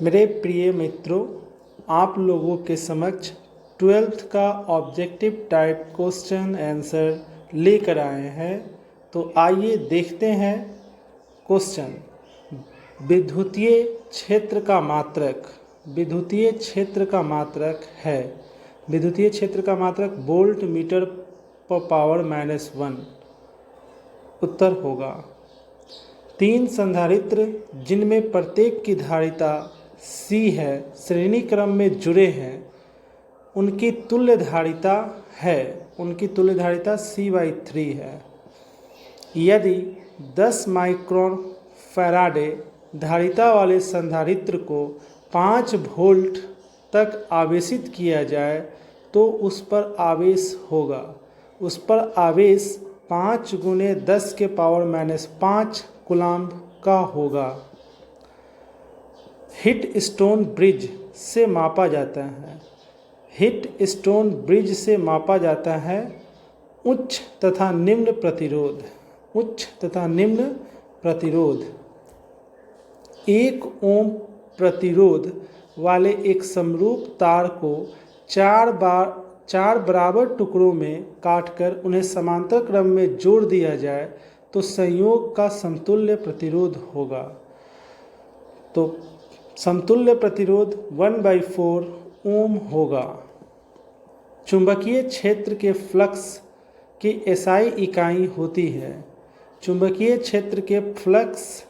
मेरे प्रिय मित्रों, आप लोगों के समक्ष 12th का ऑब्जेक्टिव टाइप क्वेश्चन आंसर लेकर आए हैं। तो आइए देखते हैं क्वेश्चन। विद्युतीय क्षेत्र का मात्रक है। विद्युतीय क्षेत्र का मात्रक वोल्ट मीटर पर पावर -1 उत्तर होगा। 3 संधारित्र जिनमें प्रत्येक की धारिता C है, श्रेणी क्रम में जुड़े हैं, उनकी तुल्य धारिता C/3 है। यदि 10 माइक्रोन फैराडे धारिता वाले संधारित्र को 5 वोल्ट तक आवेशित किया जाए तो उस पर आवेश होगा। उस पर आवेश 5 × 10⁻⁵ कूलम्ब का होगा। हीट स्टोन ब्रिज से मापा जाता है उच्च तथा निम्न प्रतिरोध। 1 ओम प्रतिरोध वाले एक समरूप तार को 4 बराबर टुकड़ों में काटकर उन्हें समांतर क्रम में जोड़ दिया जाए तो संयोग का समतुल्य प्रतिरोध होगा। तो समतुल्य प्रतिरोध 1/4 ओम होगा। चुंबकीय क्षेत्र के फ्लक्स की SI इकाई होती है। चुंबकीय क्षेत्र के फ्लक्स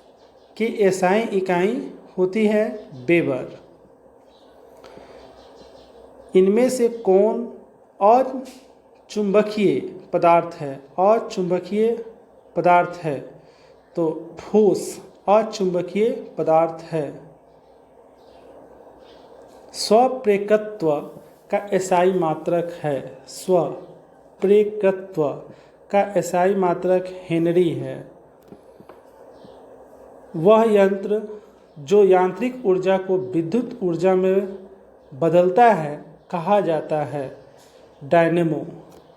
की SI इकाई होती है वेबर। इनमें से कौन अचुंबकीय पदार्थ है? तो ठोस अचुंबकीय पदार्थ है। स्वप्रेरकत्व का SI मात्रक है। स्वप्रेरकत्व का SI मात्रक हेनरी है। वह यंत्र जो यांत्रिक ऊर्जा को विद्युत ऊर्जा में बदलता है कहा जाता है डायनेमो।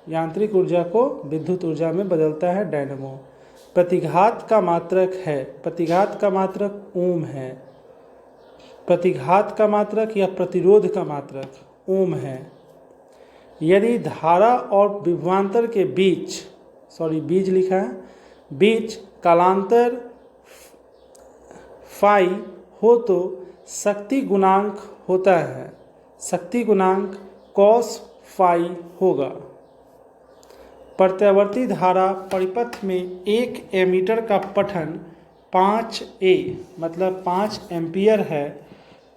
यांत्रिक ऊर्जा को विद्युत ऊर्जा में बदलता है डायनेमो। प्रतिघात का मात्रक ओम है। प्रतिघात का मात्रक या प्रतिरोध का मात्रक ओम है। यदि धारा और विभवांतर के बीच कालांतर फाई हो तो शक्ति गुणांक होता है। शक्ति गुणांक cos फाई होगा। प्रत्यावर्ती धारा परिपथ में 1 एमीटर का पठन 5A मतलब 5 एम्पियर है।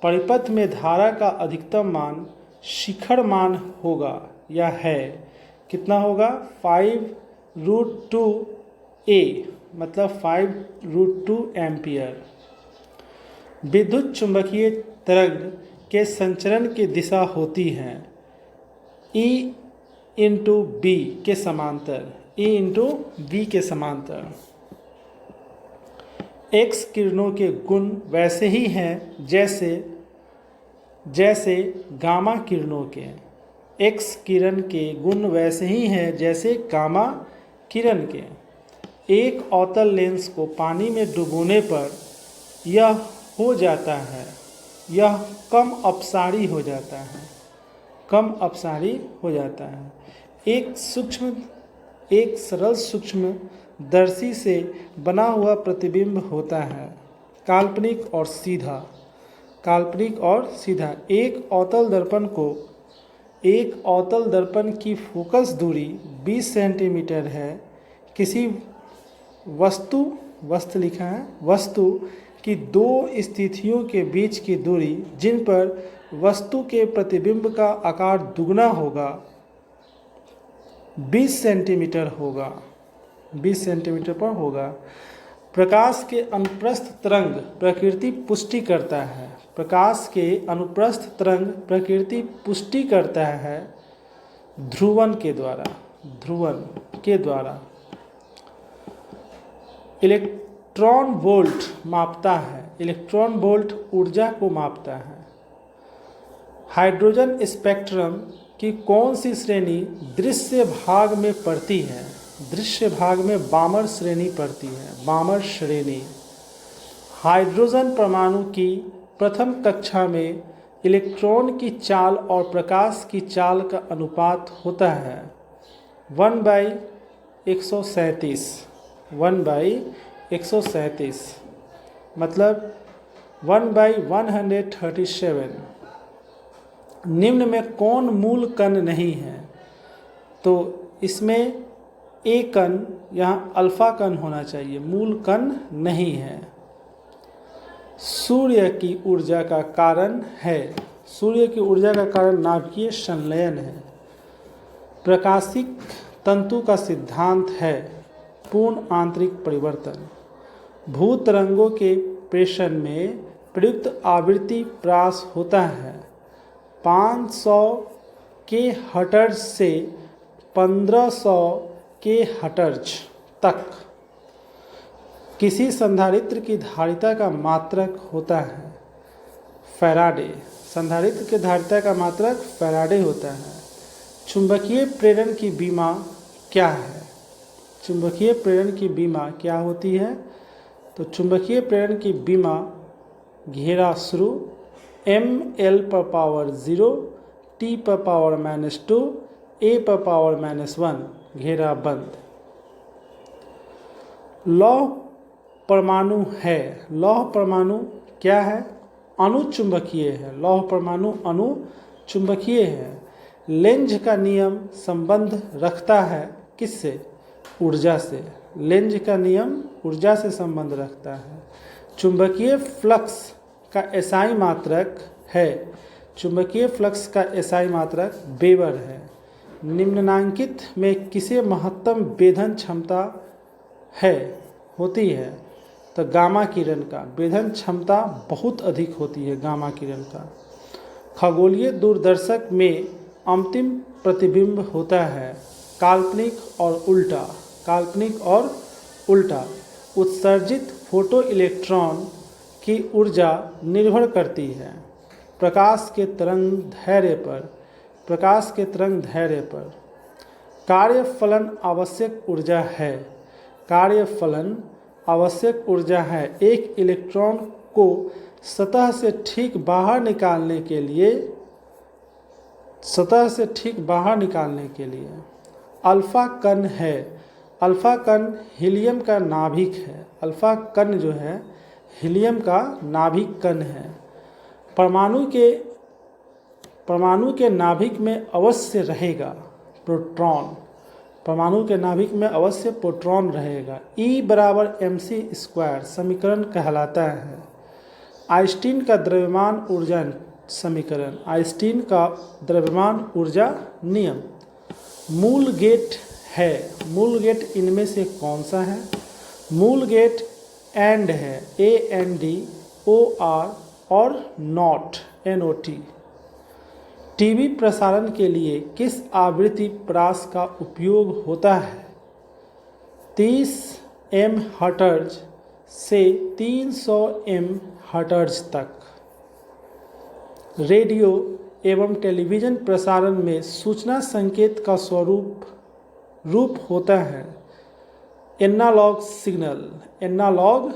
परिपथ में धारा का अधिकतम मान शिखर मान होगा या है। कितना होगा? 5√2A मतलब 5√2 एम्पियर। विद्युत चुंबकीय तरंग के संचरण की दिशा होती है E/B के समांतर। X किरणों के गुण वैसे ही हैं जैसे गामा किरणों के। X किरण के गुण वैसे ही हैं जैसे गामा किरण के। एक अवतल लेंस को पानी में डुबोने पर यह कम अपसारी हो जाता है। एक सरल सूक्ष्मदर्शी से बना हुआ प्रतिबिंब होता है, काल्पनिक और सीधा। एक अवतल दर्पण की फोकस दूरी 20 सेंटीमीटर है। किसी वस्तु की 2 स्थितियों के बीच की दूरी जिन पर वस्तु के प्रतिबिंब का आकार दुगना होगा 20 सेंटीमीटर पर होगा। प्रकाश के अनुप्रस्थ तरंग प्रकृति पुष्टि करता है ध्रुवन के द्वारा। इलेक्ट्रॉन वोल्ट ऊर्जा को मापता है। हाइड्रोजन स्पेक्ट्रम की कौन सी श्रेणी दृश्य भाग में पड़ती है? दृश्य भाग में बामर श्रेणी पड़ती है। हाइड्रोजन परमाणु की प्रथम कक्षा में इलेक्ट्रॉन की चाल और प्रकाश की चाल का अनुपात होता है 1/137। 1/137 मतलब 1/137। निम्न में कौन मूल कण नहीं है? तो इसमें ए कण, यहाँ अल्फा कण होना चाहिए, मूल कण नहीं है। सूर्य की ऊर्जा का कारण है। सूर्य की ऊर्जा का कारण नाभिकीय संलयन है। प्रकाशिक तंतु का सिद्धांत है पूर्ण आंतरिक परिवर्तन। भूतरंगों के प्रेषण में प्रयुक्त आवृत्ति प्रास होता है 500 के हर्ट्ज से 1500 के हर्ट्ज तक। किसी संधारित्र की धारिता का मात्रक होता है फैराडे। संधारित्र की धारिता का मात्रक फैराडे होता है। चुंबकीय प्रेरण की विमा क्या है? चुंबकीय प्रेरण की विमा क्या होती है? तो चुंबकीय प्रेरण की विमा घेरा शुरू mL/0 T/-2 A/-1 घेरा बंद। लौह परमाणु है। लौह परमाणु क्या है? अणुचुंबकीय है। लौह परमाणु अणुचुंबकीय है। लेंज का नियम संबंध रखता है किससे? ऊर्जा से। लेंज का नियम ऊर्जा से संबंध रखता है। चुंबकीय फ्लक्स का एसआई मात्रक है। चुंबकीय फ्लक्स का एसआई मात्रक वेबर है। निम्नांकित में किसे महत्तम वेधन क्षमता होती है? तो गामा किरण का वेधन क्षमता बहुत अधिक होती है गामा किरण का। खगोलीय दूरदर्शक में अंतिम प्रतिबिंब होता है काल्पनिक और उल्टा। काल्पनिक और उल्टा। उत्सर्जित फोटो इलेक्ट्रॉन की ऊर्जा निर्भर करती है प्रकाश के तरंग धैर्य पर। प्रकाश के तरंग धैर्य पर। कार्यफलन आवश्यक ऊर्जा है। कार्यफलन आवश्यक ऊर्जा है एक इलेक्ट्रॉन को सतह से ठीक बाहर निकालने के लिए। सतह से ठीक बाहर निकालने के लिए अल्फा कण है। अल्फा कण हीलियम का नाभिक है। अल्फा कण जो है हीलियम का नाभिक कण है। परमाणु के नाभिक में अवश्य रहेगा प्रोटॉन। परमाणु के नाभिक में अवश्य प्रोटॉन रहेगा। E=mc² समीकरण कहलाता है आइंस्टीन का द्रव्यमान ऊर्जा समीकरण। आइंस्टीन का द्रव्यमान ऊर्जा नियम। मूल गेट है। मूल गेट इनमें से कौन सा है? मूल गेट एंड है AND OR और नॉट NOT। टीवी प्रसारण के लिए किस आवृत्ति प्रास का उपयोग होता है? 30 MHz से 300 MHz तक। रेडियो एवं टेलीविज़न प्रसारण में सूचना संकेत का रूप होता है एनालॉग सिग्नल। एनालॉग